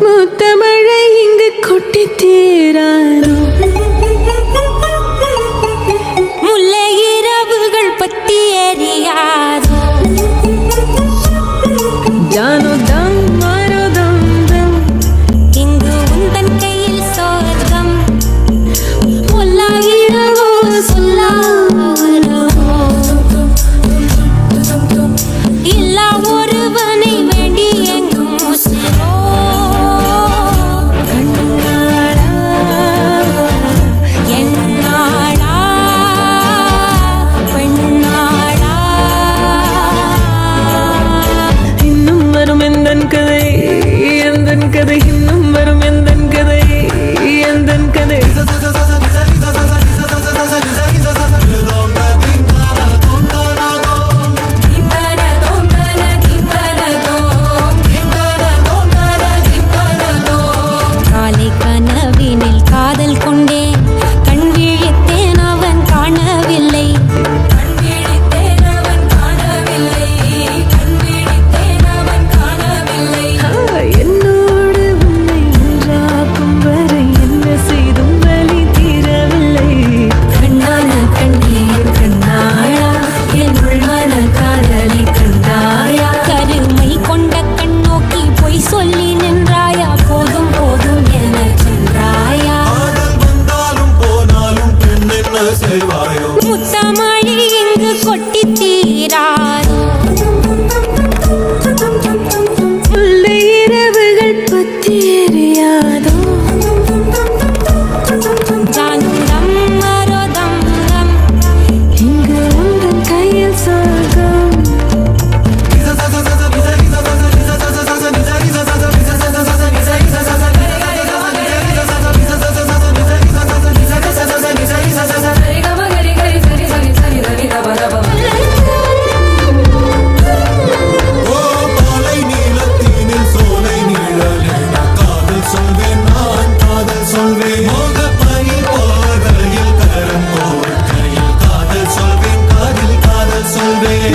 முத்தமழை இங்கு கொட்டி தீரானோ முல்லை இரவுகள் பத்தி எரியாதோ ஜானோ தம் மாரோ தம் தம் இங்கு உந்தன் கையில் சோகம் பொல்லாயிரவோ சொல்லாவரவோ இல்லா ஒருவனை வேண்டி எங்கும் உசிரோ கண்ணாடா என்னாடா பெண்ணாடா இன்னும் வரும் எந்தன் கதை எந்தன் கதை இன்னும் வரும் எந்தன் கதை எந்தன் கதை காலை கனவினில் காதல் கொண்டேன் கண் விழித்தேன் அவன் காணவில்லை என்னோடு உன்னை ஒன்றாக்கும் வரை என்ன செய்தும் வலி தீரவில்லை கண்ணான கண்ணீர் கண்ணாயா என் உள்மன காதலை கண்டாயா கருமை கொண்ட கண் நோக்கி பொய் சொல்லி நின்றாயா போதும் போதும் என சென்றாயா முத்தமழை இங்கு கொட்டி தீராதோ முல்லை இரவுகள் பத்தி எரியாதோ ஜானுரம் மரோதம் தம் இங்கு உந்தன் கையில் சொர்க்கம்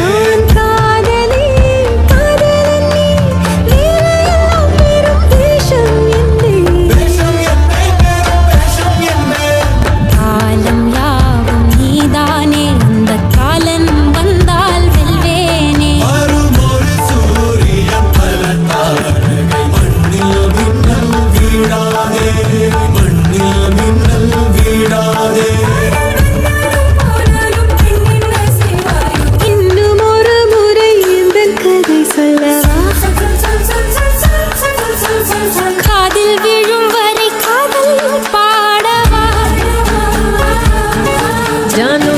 நான் காதலி காதலன் நீ வேலையெல்லாம் வெறும் வேஷம் என்னே காலம் யாவும் நீதானே அந்த காலன் வந்தால் வெல்வேனே இன்னும் ஒரு முறை இந்த கதை சொல்லவா காதில் விழும் வரை காதல் பாடவா ஜானோ